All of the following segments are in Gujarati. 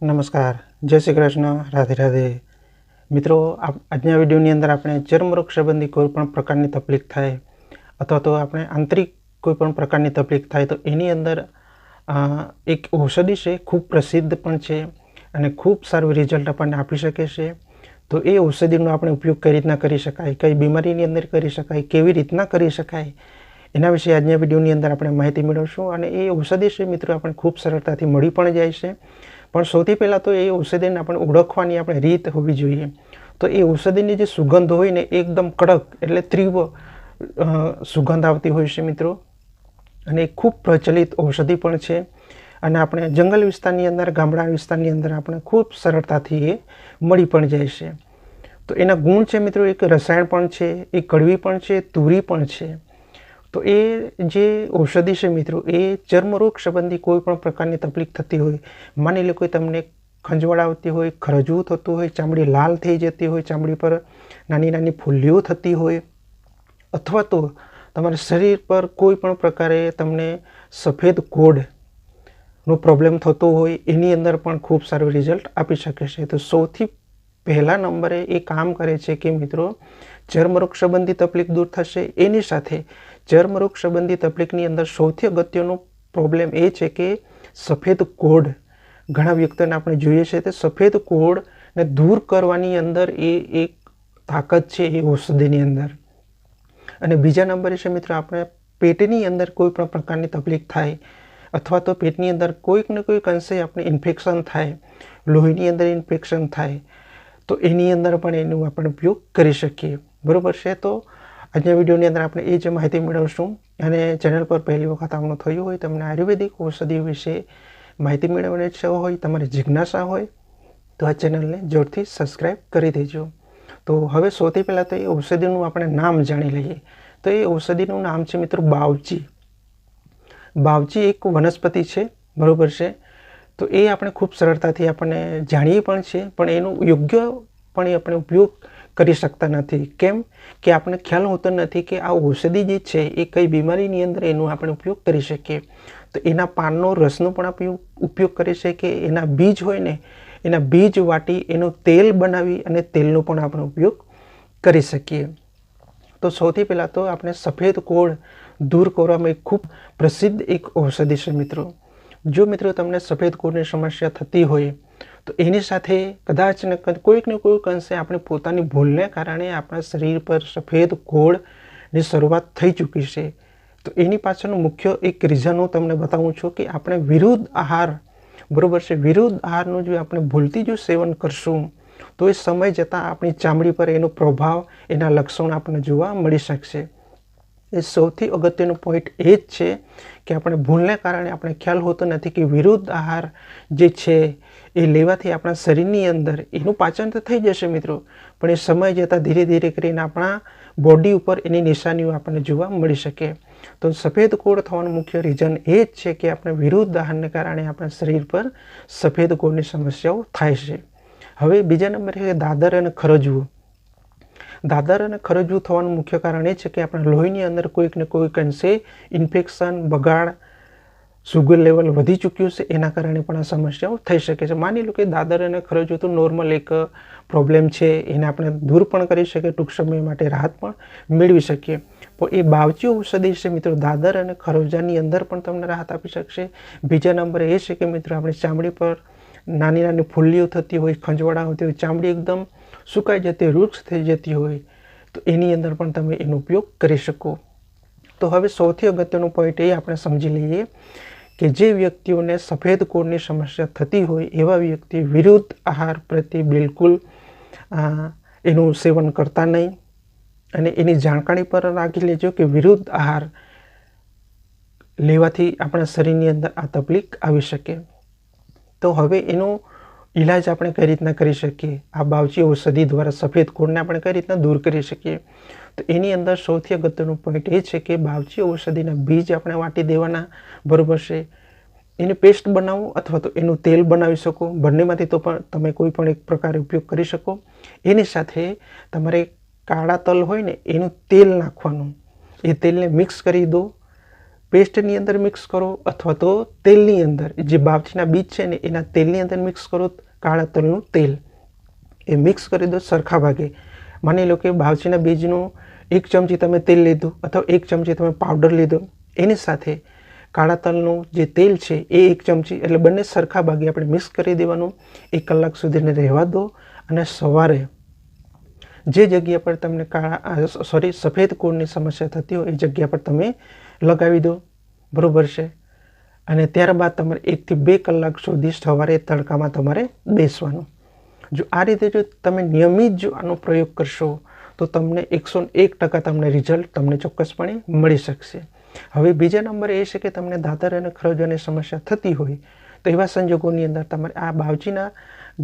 નમસ્કાર, જય શ્રી કૃષ્ણ, રાધે રાધે. મિત્રો, આજના વિડીયોની અંદર આપણે ચર્મરોગ સંબંધી કોઈ પણ પ્રકારની તકલીફ થાય અથવા તો આપણે આંતરિક કોઈ પણ પ્રકારની તકલીફ થાય તો એની અંદર એક ઔષધિ છે, ખૂબ પ્રસિદ્ધ પણ છે અને ખૂબ સારું રિઝલ્ટ આપણને આપી શકે છે. તો એ ઔષધિનો આપણે ઉપયોગ કઈ રીતના કરી શકાય, કઈ બીમારીની અંદર કરી શકાય, કેવી રીતના કરી શકાય, એના વિશે આજના વિડીયોની અંદર આપણે માહિતી મેળવશું. અને એ ઔષધિ છે મિત્રો આપણે ખૂબ સરળતાથી મળી પણ જાય છે. પણ સૌથી પહેલાં તો એ ઔષધિને આપણે ઓળખવાની આપણે રીત હોવી જોઈએ. તો એ ઔષધિની જે સુગંધ હોય ને એકદમ કડક એટલે તીવ્ર સુગંધ આવતી હોય છે મિત્રો. અને એ ખૂબ પ્રચલિત ઔષધિ પણ છે અને આપણે જંગલ વિસ્તારની અંદર, ગામડા વિસ્તારની અંદર આપણે ખૂબ સરળતાથી એ મળી પણ જાય છે. તો એના ગુણ છે મિત્રો, એક રસાયણ પણ છે, એ કડવી પણ છે, તુરી પણ છે. તો એ જે ઔષધિ છે મિત્રો એ ચર્મરોગ સંબંધી કોઈ પણ પ્રકારની તકલીફ થતી હોય, માની લો કે તમને ખંજવાળ આવતી હોય, ખરજવું થતું હોય, ચામડી લાલ થઈ જતી હોય, ચામડી પર નાની નાની ફૂલ્લીઓ થતી હોય, અથવા તો તમારા શરીર પર કોઈ પણ પ્રકારે તમને સફેદ કોઢનો પ્રોબ્લેમ થતો હોય, એની અંદર પણ ખૂબ સારું રિઝલ્ટ આપી શકે છે. તો સૌથી પહેલા નંબરે એ કામ કરે છે કે મિત્રો ચર્મરોગ સંબંધી તકલીફ દૂર થશે. એની સાથે ચર્મરોગ સંબંધી તકલીફની અંદર સૌથી અગત્યનો પ્રોબ્લેમ એ છે કે સફેદ કોઢ. ઘણા વ્યક્તિઓને આપણે જોઈએ છે તે સફેદ કોઢને દૂર કરવાની અંદર એ એક તાકાત છે એ ઔષધિની અંદર. અને બીજા નંબરે છે મિત્રો આપણે પેટની અંદર કોઈ પણ પ્રકારની તકલીફ થાય અથવા તો પેટની અંદર કોઈક ને કોઈક અંશે આપણે ઇન્ફેક્શન થાય, લોહીની અંદર ઇન્ફેક્શન થાય, તો એની અંદર પણ એનો આપણે ઉપયોગ કરી શકીએ. બરાબર છે. તો આજના વિડીયોની અંદર આપણે એ જ માહિતી મેળવશું. અને ચેનલ પર પહેલી વખત આવવાનું થયું હોય, તમને આયુર્વેદિક ઔષધિ વિશે માહિતી મેળવવાની ઈચ્છા હોય, તમારી જિજ્ઞાસા હોય તો આ ચેનલને જોરથી સબસ્ક્રાઈબ કરી દેજો. તો હવે સૌથી પહેલાં તો એ ઔષધિનું આપણે નામ જાણી લઈએ. તો એ ઔષધિનું નામ છે મિત્રો બાવચી. બાવચી એક વનસ્પતિ છે, બરાબર છે. તો એ આપણે ખૂબ સરળતાથી આપણને જાણીએ પણ છે, પણ એનો યોગ્યપણે આપણે ઉપયોગ કરી શકતા નથી. કેમ કે આપણને ખ્યાલ હોતો નથી કે આ ઔષધિ જે છે એ કઈ બીમારીની અંદર એનો આપણે ઉપયોગ કરી શકીએ. તો એના પાનનો રસનો પણ આપણે ઉપયોગ કરી શકીએ. એના બીજ હોય ને એના બીજ વાટી એનું તેલ બનાવી અને તેલનો પણ આપણે ઉપયોગ કરી શકીએ. તો સૌથી પહેલાં તો આપણે સફેદ કોઢ દૂર કરવામાં એક ખૂબ પ્રસિદ્ધ એક ઔષધિ છે મિત્રો. જો મિત્રો તમને સફેદ કોઢની સમસ્યા થતી હોય તો એની સાથે કદાચ ને કોઈક અંશે આપણે પોતાની ભૂલને કારણે આપણા શરીર પર સફેદ કોઢની શરૂઆત થઈ ચૂકી છે. તો એની પાછળનું મુખ્ય એક રીઝન હું તમને બતાવું છું કે આપણે વિરુદ્ધ આહાર, બરાબર છે, વિરુદ્ધ આહારનું જો આપણે ભૂલથી જો સેવન કરશું તો એ સમય જતાં આપણી ચામડી પર એનો પ્રભાવ, એના લક્ષણો આપણને જોવા મળી શકશે. એ સૌથી અગત્યનો પોઈન્ટ એ જ છે કે આપણે ભૂલને કારણે આપણે ખ્યાલ હોતો નથી કે વિરુદ્ધ આહાર જે છે એ લેવાથી આપણા શરીરની અંદર એનું પાચન તો થઈ જશે મિત્રો, પણ એ સમય જતાં ધીરે ધીરે કરીને આપણા બોડી ઉપર એની નિશાનીઓ આપણને જોવા મળી શકે. તો સફેદ કોઢ થવાનું મુખ્ય રીઝન એ જ છે કે આપણે વિરુદ્ધ આહારને કારણે આપણા શરીર પર સફેદ કોઢની સમસ્યાઓ થાય છે. હવે બીજા નંબરે છે દાદર અને ખરજવું. દાદર અને ખરજવું થવાનું મુખ્ય કારણ એ છે કે આપણા લોહીની અંદર કોઈક ને કોઈક અંશે ઇન્ફેક્શન, બગાડ, સુગર લેવલ વધી ચૂક્યું છે, એના કારણે પણ આ સમસ્યાઓ થઈ શકે છે. માની લો કે દાદર અને ખરજવું તો નોર્મલ એક પ્રોબ્લેમ છે, એને આપણે દૂર પણ કરી શકીએ, ટૂંક સમય માટે રાહત પણ મેળવી શકીએ. પણ એ બાવચી ઔષધિ છે મિત્રો દાદર અને ખરજાની અંદર પણ તમને રાહત આપી શકશે. બીજા નંબરે એ છે કે મિત્રો આપણી ચામડી પર નાની નાની ફૂલ્લીઓ થતી હોય, ખંજવાળા હોતી હોય, ચામડી એકદમ સુકાઈ જતી હોય, વૃક્ષ થઈ જતી હોય, તો એની અંદર પણ તમે એનો ઉપયોગ કરી શકો. તો હવે સૌથી અગત્યનો પોઈન્ટ એ આપણે સમજી લઈએ કે જે વ્યક્તિઓને સફેદ કોઢની સમસ્યા થતી હોય એવા વ્યક્તિ વિરુદ્ધ આહાર પ્રત્યે બિલકુલ એનું સેવન કરતા નહીં. અને એની જાણકારી પર રાખી લેજો કે વિરુદ્ધ આહાર લેવાથી આપણા શરીરની અંદર આ તકલીફ આવી શકે. તો હવે એનો ઈલાજ આપણે કઈ રીતના કરી શકીએ, આ બાવચી ઔષધિ દ્વારા સફેદ કોઢને આપણે કઈ રીતના દૂર કરી શકીએ. તો એની અંદર સૌથી અગત્યનો પોઈન્ટ એ છે કે બાવચી ઔષધિના બીજ આપણે વાટી દેવાના, બરાબર છે. એની પેસ્ટ બનાવો અથવા તો એનું તેલ બનાવી શકો, બંનેમાંથી તો પણ તમે કોઈ પણ એક પ્રકારે ઉપયોગ કરી શકો. એની સાથે તમારે કાળા તલ હોય ને એનું તેલ નાખવાનું, એ તેલને મિક્સ કરી દો પેસ્ટની અંદર મિક્સ કરો અથવા તો તેલની અંદર જે બાવચીના બીજ છે ને એના તેલની અંદર મિક્સ કરો, કાળા તલનું તેલ એ મિક્સ કરી દો સરખા ભાગે. માની લો કે બાવચીના બીજનું 1 ચમચી તમે તેલ લીધું અથવા 1 ચમચી તમે પાવડર લીધો, એની સાથે કાળા તલનું જે તેલ છે એ 1 ચમચી, એટલે બંને સરખા ભાગે આપણે મિક્સ કરી દેવાનું. 1 કલાક સુધીને રહેવા દો અને સવારે જે જગ્યા પર તમને સફેદ કોરની સમસ્યા થતી હોય એ જગ્યા પર તમે લગાવી દો, બરાબર છે. અને ત્યારબાદ તમારે 1 થી 2 કલાક સુધી સવારે તડકામાં તમારે બેસવાનું. જો આ રીતે જો તમે નિયમિત જો આનો પ્રયોગ કરશો તો તમને 101% તમને રિઝલ્ટ તમને ચોક્કસપણે મળી શકશે. હવે બીજા નંબર એ છે કે તમને દાદર અને ખરજવાની સમસ્યા થતી હોય તો એવા સંજોગોની અંદર તમારે આ બાવચીના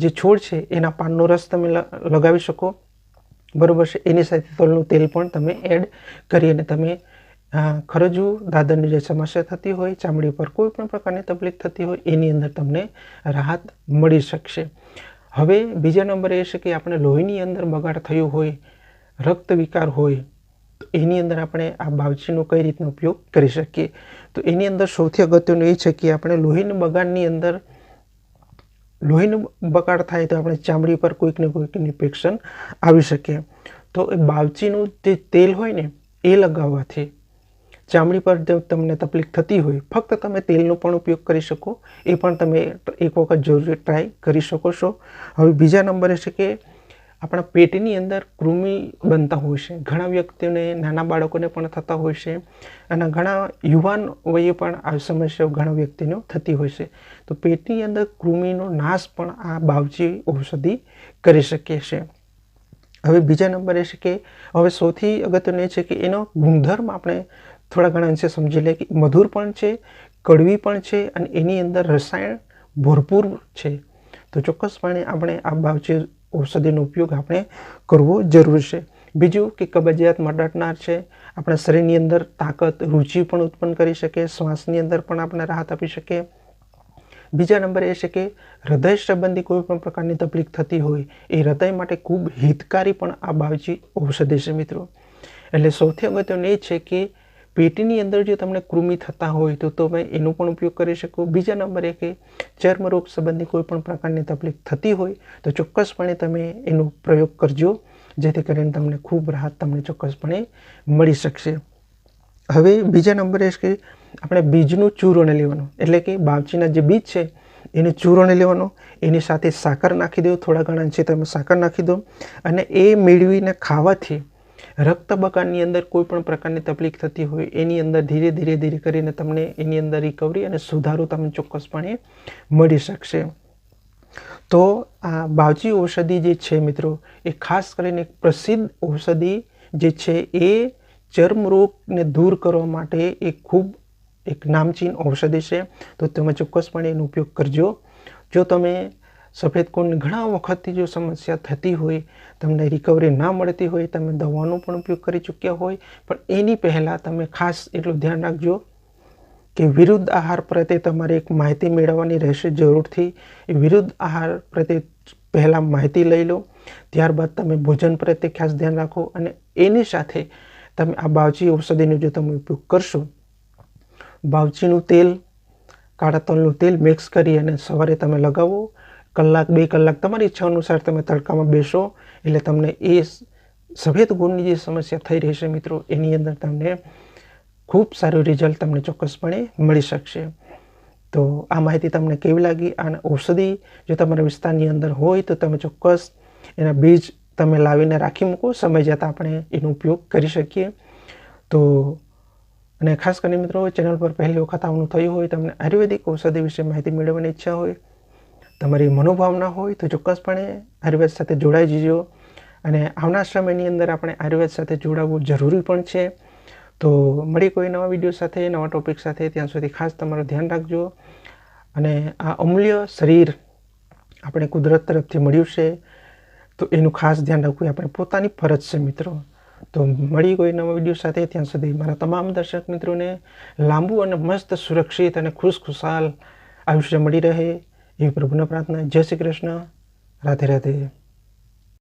જે છોડ છે એના પાનનો રસ તમે લગાવી શકો, બરાબર છે. એની સાથે તલનું તેલ પણ તમે એડ કરી અને તમે ખરજવું, દાદરની જે સમસ્યા થતી હોય, ચામડી પર કોઈ પણ પ્રકારની તકલીફ થતી હોય એની અંદર તમને રાહત મળી શકશે. હવે બીજા નંબર એ છે કે આપણે લોહીની અંદર બગાડ થયો હોય, રક્ત વિકાર હોય, તો એની અંદર આપણે આ બાવચીનો કઈ રીતનો ઉપયોગ કરી શકીએ. તો એની અંદર સૌથી અગત્યનું એ છે કે આપણે લોહીના બગાડની અંદર લોહીનું બગાડ થાય તો આપણે ચામડી પર કોઈક ને કોઈક ઇન્ફેક્શન આવી શકે. તો એ બાવચીનું જે તેલ હોય ને એ લગાવવાથી ચામડી પર જો તમને તકલીફ થતી હોય, ફક્ત તમે તેલનો પણ ઉપયોગ કરી શકો, એ પણ તમે એક વખત જરૂર ટ્રાય કરી શકો છો. હવે બીજા નંબરે છે કે આપણા પેટની અંદર કૃમિ બનતા હોય છે. ઘણા વ્યક્તિઓને, નાના બાળકોને પણ થતા હોય છે અને ઘણા યુવાન વયે પણ આ સમસ્યાઓ ઘણા વ્યક્તિને થતી હોય છે. તો પેટની અંદર કૃમિનો નાશ પણ આ બાવચી ઔષધિ કરી શકે છે. હવે બીજા નંબર એ છે કે હવે સૌથી અગત્યનું એ છે કે એનો ગુણધર્મ આપણે થોડા ઘણા અંશે સમજી લે કે મધુર પણ છે, કડવી પણ છે અને એની અંદર રસાયણ ભરપૂર છે. તો ચોક્કસપણે આપણે આ બાવચી ઔષધિનો ઉપયોગ આપણે કરવો જરૂર છે. બીજું કે કબજિયાત મટાડનાર છે, આપણા શરીરની અંદર તાકાત, રુચિ પણ ઉત્પન્ન કરી શકે, શ્વાસની અંદર પણ આપણે રાહત આપી શકે. બીજા નંબર એ છે કે હૃદય સંબંધી કોઈ પણ પ્રકારની તકલીફ થતી હોય એ હૃદય માટે ખૂબ હિતકારી પણ આ બાવચી ઔષધિ છે મિત્રો. એટલે સૌથી અગત્યનું એ છે કે પેટની અંદર જો તમને કૃમિ થતા હોય તો તમે એનો પણ ઉપયોગ કરી શકો. બીજા નંબર એ કે ચર્મરોગ સંબંધી કોઈ પણ પ્રકારની તકલીફ થતી હોય તો ચોક્કસપણે તમે એનો પ્રયોગ કરજો, જેથી કરીને તમને ખૂબ રાહત તમને ચોક્કસપણે મળી શકશે. હવે બીજા નંબર એ છે કે આપણે બીજનું ચૂર્ણ લેવાનું, એટલે કે બાવચીના જે બીજ છે એને ચૂર્ણ લેવાનું, એની સાથે સાકર નાખી દો, થોડા ઘણા અંશે તમે સાકર નાખી દો અને એ મેળવીને ખાવાથી રક્ત બગાડની અંદર કોઈ પણ પ્રકારની તકલીફ થતી હોય એની અંદર ધીરે ધીરે કરીને તમને એની અંદર રિકવરી અને સુધારો તમને ચોક્કસપણે મળી શકશે. તો આ બાવચી ઔષધિ જે છે મિત્રો એ ખાસ કરીને એક પ્રસિદ્ધ ઔષધિ જે છે એ ચર્મરોગને દૂર કરવા માટે એક નામચીન ઔષધિ છે. તો તમે ચોક્કસપણે એનો ઉપયોગ કરજો. જો તમે સફેદ કોરની ઘણા વખતથી જો સમસ્યા થતી હોય, તમને રિકવરી ના મળતી હોય, તમે દવાનો પણ ઉપયોગ કરી ચૂક્યા હોય, પણ એની પહેલાં તમે ખાસ એટલું ધ્યાન રાખજો કે વિરુદ્ધ આહાર પ્રત્યે તમારે એક માહિતી મેળવવાની રહેશે જરૂરથી. એ વિરુદ્ધ આહાર પ્રત્યે પહેલાં માહિતી લઈ લો, ત્યારબાદ તમે ભોજન પ્રત્યે ખાસ ધ્યાન રાખો અને એની સાથે તમે આ બાવચી ઔષધિનો જો તમે ઉપયોગ કરશો, બાવચીનું તેલ, કાળા તલનું તેલ મિક્સ કરી અને સવારે તમે લગાવો, કલાક 2 કલાક તમારી ઈચ્છા અનુસાર તમે તડકામાં બેસો, એટલે તમને એ સફેદ ગુણની જે સમસ્યા થઈ રહી છે મિત્રો એની અંદર તમને ખૂબ સારું રિઝલ્ટ તમને ચોક્કસપણે મળી શકશે. તો આ માહિતી તમને કેવી લાગી? અને ઔષધિ જો તમારા વિસ્તારની અંદર હોય તો તમે ચોક્કસ એના બીજ તમે લાવીને રાખી મૂકો, સમય જતાં આપણે એનો ઉપયોગ કરી શકીએ. તો અને ખાસ કરીને મિત્રો ચેનલ પર પહેલી વખત આવવાનું થયું હોય, તમને આયુર્વેદિક ઔષધિ વિશે માહિતી મેળવવાની ઈચ્છા હોય, તમારી મનોભાવના હોય તો ચોક્કસપણે આયુર્વેદ સાથે જોડાઈ જજો. અને આવનાર સમયની અંદર આપણે આયુર્વેદ સાથે જોડાવવું જરૂરી પણ છે. તો મળી કોઈ નવા વિડીયો સાથે, નવા ટોપિક સાથે. ત્યાં સુધી ખાસ તમારું ધ્યાન રાખજો. અને આ અમૂલ્ય શરીર આપણે કુદરત તરફથી મળ્યું છે તો એનું ખાસ ધ્યાન રાખવું એ આપણે પોતાની ફરજ છે મિત્રો. તો મળી કોઈ નવા વિડીયો સાથે. ત્યાં સુધી મારા તમામ દર્શક મિત્રોને લાંબુ અને મસ્ત, સુરક્ષિત અને ખુશખુશાલ આયુષ્ય મળી રહે એવી પ્રભુને પ્રાર્થના. જય શ્રી કૃષ્ણ. રાધે રાધે.